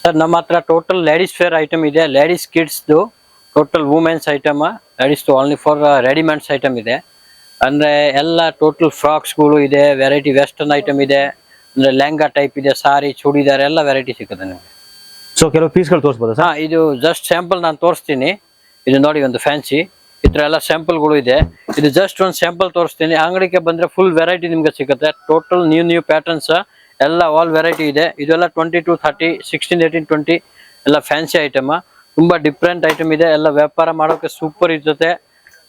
Sir ನಮ್ಮ ಹತ್ರ total ladies fair item ಇದೆ, ಲೇಡೀಸ್ ಕಿಡ್ಸ್ದು total women's item, ladies only for readymades item ಇದೆ. ಅಂದ್ರೆ ಎಲ್ಲ ಟೋಟಲ್ ಫ್ರಾಕ್ಸ್ಗಳು ಇದೆ, ವೆರೈಟಿ ವೆಸ್ಟರ್ನ್ ಐಟಮ್ ಇದೆ, ಅಂದ್ರೆ ಲೆಹಂಗಾ ಟೈಪ್ ಇದೆ, ಸಾರಿ ಚೂಡಿದಾರ್ ಎಲ್ಲ ವೆರೈಟಿ ಸಿಗುತ್ತೆ ನಿಮಗೆ. ಸೊ ಕೆಲವು ಪೀಸ್ಗಳು ತೋರಿಸಬಹುದು ಸರ್? ಇದು ಜಸ್ಟ್ ಸ್ಯಾಂಪಲ್ ನಾನು ತೋರಿಸ್ತೀನಿ. ಇದು ನೋಡಿ ಒಂದು ಫ್ಯಾನ್ಸಿ ಇತರ ಎಲ್ಲ ಸ್ಯಾಂಪಲ್ಗಳು ಇದೆ. ಇದು ಜಸ್ಟ್ ಒಂದು ಸ್ಯಾಂಪಲ್ ತೋರಿಸ್ತೀನಿ. ಅಂಗಡಿಗೆ ಬಂದ್ರೆ ಫುಲ್ ವೆರೈಟಿ ನಿಮ್ಗೆ ಸಿಗುತ್ತೆ. ಟೋಟಲ್ ನ್ಯೂ ಪ್ಯಾಟರ್ನ್ಸ್ ಎಲ್ಲ ಆಲ್ ವೆರೈಟಿ ಇದೆ. ಇದೆಲ್ಲ 22, 30, 16, 18, 20 ಎಲ್ಲ ಫ್ಯಾನ್ಸಿ ಐಟಮ್. ತುಂಬಾ ಡಿಫ್ರೆಂಟ್ ಐಟಮ್ ಇದೆ. ಎಲ್ಲ ವ್ಯಾಪಾರ ಮಾಡೋಕೆ ಸೂಪರ್ ಇರ್ತದೆ.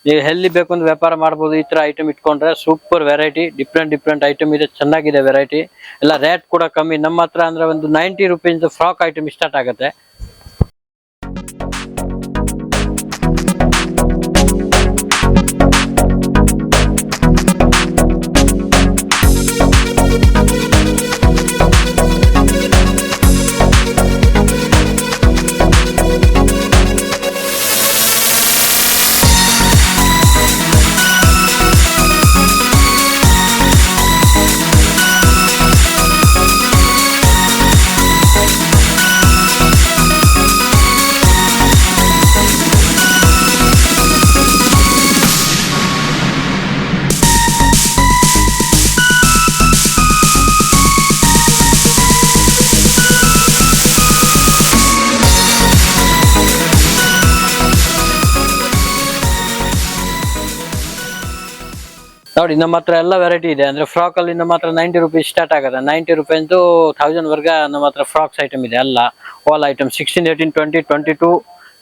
ನೀವು ಎಲ್ಲಿ ಬೇಕು ಅಂದ್ರೆ ವ್ಯಾಪಾರ ಮಾಡ್ಬೋದು. ಈ ತರ ಐಟಮ್ ಇಟ್ಕೊಂಡ್ರೆ ಸೂಪರ್ ವೆರೈಟಿ, ಡಿಫ್ರೆಂಟ್ ಐಟಮ್ ಇದೆ, ಚೆನ್ನಾಗಿದೆ ವೆರೈಟಿ. ಎಲ್ಲ ರೇಟ್ ಕೂಡ ಕಮ್ಮಿ. ನಮ್ಮ ಹತ್ರ ಅಂದ್ರೆ ಒಂದು 90 ರುಪೀಸ್ ಫ್ರಾಕ್ ಐಟಮ್ ಸ್ಟಾರ್ಟ್ ಆಗುತ್ತೆ. ನೋಡಿ ನಮ್ಮ ಹತ್ರ ಎಲ್ಲ ವೆರೈಟಿ ಇದೆ. ಅಂದ್ರೆ ಫ್ರಾಕ್ ಅಲ್ಲಿ ನಮ್ಮ ಹತ್ರ 90 ರುಪೀಸ್ ಸ್ಟಾರ್ಟ್ ಆಗುತ್ತೆ. 90 ರುಪೀಸ್ 1000 ವರ್ಗ ನಮ್ಮ ಹತ್ರ ಫ್ರಾಕ್ಸ್ ಐಟಮ್ ಇದೆ. ಎಲ್ಲ ಆಲ್ ಐಟಮ್ 16, 18, 20, 22,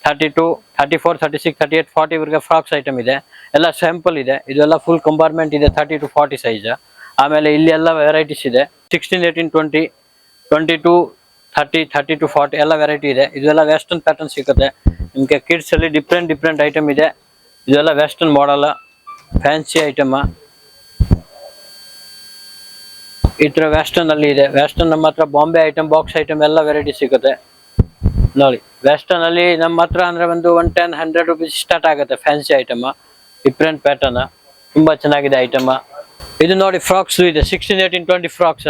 32, 34, 36, 38, 40 ವರ್ಗ ಫ್ರಾಕ್ಸ್ ಐಟಮ್ ಇದೆ. ಎಲ್ಲ ಸ್ಯಾಂಪಲ್ ಇದೆ. ಇದೆಲ್ಲ ಫುಲ್ ಕಂಪಾರ್ಟ್ಮೆಂಟ್ ಇದೆ, 30 to 40 ಸೈಜ್. ಆಮೇಲೆ ಇಲ್ಲಿ ಎಲ್ಲ ವೆರೈಟೀಸ್ ಇದೆ. 16, 18, 20, 22, 30, 30 to 40 ಎಲ್ಲ ವೆರೈಟಿ ಇದೆ. ಇದೆಲ್ಲ ವೆಸ್ಟರ್ನ್ ಪ್ಯಾಟರ್ನ್ ಸಿಗುತ್ತೆ ನಿಮ್ಗೆ. ಕಿಡ್ಸ್ ಅಲ್ಲಿ ಡಿಫ್ರೆಂಟ್ ಐಟಮ್ ಇದೆ. ಇದೆಲ್ಲ ವೆಸ್ಟರ್ನ್ ಮಾಡಲ್ ಫ್ಯಾನ್ಸಿ ಐಟಮ್. ಈ ತರ ವೆಸ್ಟರ್ನ್ ಅಲ್ಲಿ ಇದೆ. ವೆಸ್ಟರ್ನ್ ನಮ್ಮ ಹತ್ರ ಬಾಂಬೆ ಐಟಮ್, ಬಾಕ್ಸ್ ಐಟಮ್ ಎಲ್ಲ ವೆರೈಟಿ ಸಿಗುತ್ತೆ. ನೋಡಿ ವೆಸ್ಟರ್ನ್ ಅಲ್ಲಿ ನಮ್ಮ ಹತ್ರ ಅಂದ್ರೆ ಒಂದು 110, 100 ರುಪೀಸ್ ಸ್ಟಾರ್ಟ್ ಆಗುತ್ತೆ. ಫ್ಯಾನ್ಸಿ ಐಟಮ್, ಡಿಫ್ರೆಂಟ್ ಪ್ಯಾಟರ್ನ್, ತುಂಬಾ ಚೆನ್ನಾಗಿದೆ ಐಟಮ್. ಇದು ನೋಡಿ ಫ್ರಾಕ್ಸ್ ಇದೆ, 16, 18, 20 ಫ್ರಾಕ್ಸ್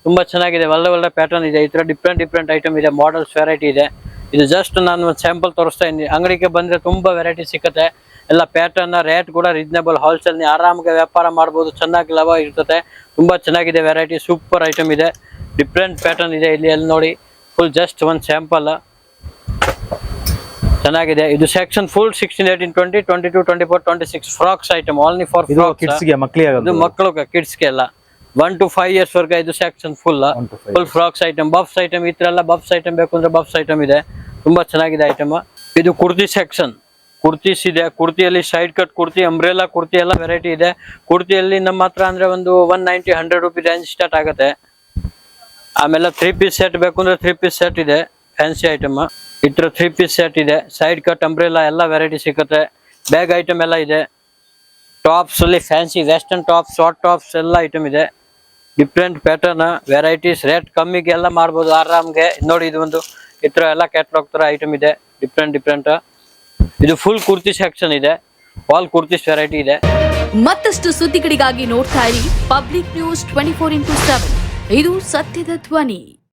ತುಂಬಾ ಚೆನ್ನಾಗಿದೆ. ಒಳ್ಳೆ ಪ್ಯಾಟರ್ನ್ ಇದೆ. ಈ ತರ ಡಿಫ್ರೆಂಟ್ ಐಟಮ್ ಇದೆ, ಮಾಡಲ್ಸ್ ವೆರೈಟಿ ಇದೆ. ಇದು ಜಸ್ಟ್ ನಾನು ಒಂದು ಸ್ಯಾಂಪಲ್ ತೋರಿಸ್ತಾ ಇದ್ದೀನಿ. ಅಂಗಡಿಗೆ ಬಂದ್ರೆ ತುಂಬಾ ವೆರೈಟಿ ಸಿಗುತ್ತೆ. ಎಲ್ಲ ಪ್ಯಾಟರ್ನ್, ರೇಟ್ ಕೂಡ ರೀಸನೇಬಲ್, ಹೋಲ್ಸೇಲ್ ಆರಾಮಾಗಿ ವ್ಯಾಪಾರ ಮಾಡ್ಬೋದು. ಚೆನ್ನಾಗಿ ಲಾಭ ಇರ್ತದೆ. ತುಂಬಾ ಚೆನ್ನಾಗಿದೆ ವೆರೈಟಿ, ಸೂಪರ್ ಐಟಮ್ ಇದೆ, ಡಿಫ್ರೆಂಟ್ ಪ್ಯಾಟರ್ನ್ ಇದೆ. ಇಲ್ಲಿ ಎಲ್ಲಿ ನೋಡಿ ಫುಲ್ ಜಸ್ಟ್ ಒಂದು ಸ್ಯಾಂಪಲ್ ಚೆನ್ನಾಗಿದೆ. ಇದು section full 16, 18, 20, 22, 24, 26 frocks item, only for ಮಕ್ಕಳು ಕಿಡ್ಸ್ಗೆ ಎಲ್ಲ 1 to 5 years ವರ್ಗ. ಇದು section full frocks item, buffs item. ಈ ತರ ಎಲ್ಲ ಬಫ್ಸ್ ಐಟಮ್ ಬೇಕು ಅಂದ್ರೆ ಬಫ್ಸ್ ಐಟಮ್ ಇದೆ. ತುಂಬಾ ಚೆನ್ನಾಗಿದೆ ಐಟಮ್. ಇದು ಕುರ್ತಿ ಸೆಕ್ಷನ್, ಕುರ್ತೀಸ್ ಇದೆ. ಕುರ್ತಿಯಲ್ಲಿ side cut kurti, umbrella kurti ಎಲ್ಲ ವೆರೈಟಿ ಇದೆ. ಕುರ್ತಿಯಲ್ಲಿ ನಮ್ಮ ಹತ್ರ ಅಂದ್ರೆ ಒಂದು 190, 100 ರುಪೀಸ್ ರೇಂಜ್ ಸ್ಟಾರ್ಟ್ ಆಗುತ್ತೆ. ಆಮೇಲೆ 3 ಪೀಸ್ ಸೆಟ್ ಬೇಕು ಅಂದ್ರೆ 3 ಪೀಸ್ ಸೆಟ್ ಇದೆ, ಫ್ಯಾನ್ಸಿ ಐಟಮ್. ಈ ತರ 3 ಪೀಸ್ ಸೆಟ್ ಇದೆ, ಸೈಡ್ ಕಟ್ ಅಂಬ್ರೆಲಾ ಎಲ್ಲ ವೆರೈಟಿ ಸಿಗುತ್ತೆ. ಬ್ಯಾಗ್ ಐಟಮ್ ಎಲ್ಲ ಇದೆ. ಟಾಪ್ಸ್ ಅಲ್ಲಿ fancy western tops, short tops ಎಲ್ಲ ಐಟಮ್ ಇದೆ. ಡಿಫ್ರೆಂಟ್ ಪ್ಯಾಟರ್ನ್, ವೆರೈಟೀಸ್, ರೇಟ್ ಕಮ್ಮಿಗೆ ಎಲ್ಲ ಮಾಡ್ಬೋದು ಆರಾಮ್ಗೆ. ನೋಡಿ ಇದು ಒಂದು ಈ ತರ ಎಲ್ಲ ಕ್ಯಾಟ್ಲಾಗ್ ತರ ಐಟಮ್ ಇದೆ, ಡಿಫ್ರೆಂಟ್. ಇದು ಫುಲ್ ಕುರ್ತಿ ಸೆಕ್ಷನ್ ಇದೆ, ಆಲ್ ಕುರ್ತೀಸ್ ವೆರೈಟಿ ಇದೆ. ಮತ್ತಷ್ಟು ಸುದ್ದಿಗಳಿಗಾಗಿ ನೋಡ್ತಾ ಇರಿ ಪಬ್ಲಿಕ್ ನ್ಯೂಸ್ 24x7. ಇದು ಸತ್ಯದ ಧ್ವನಿ.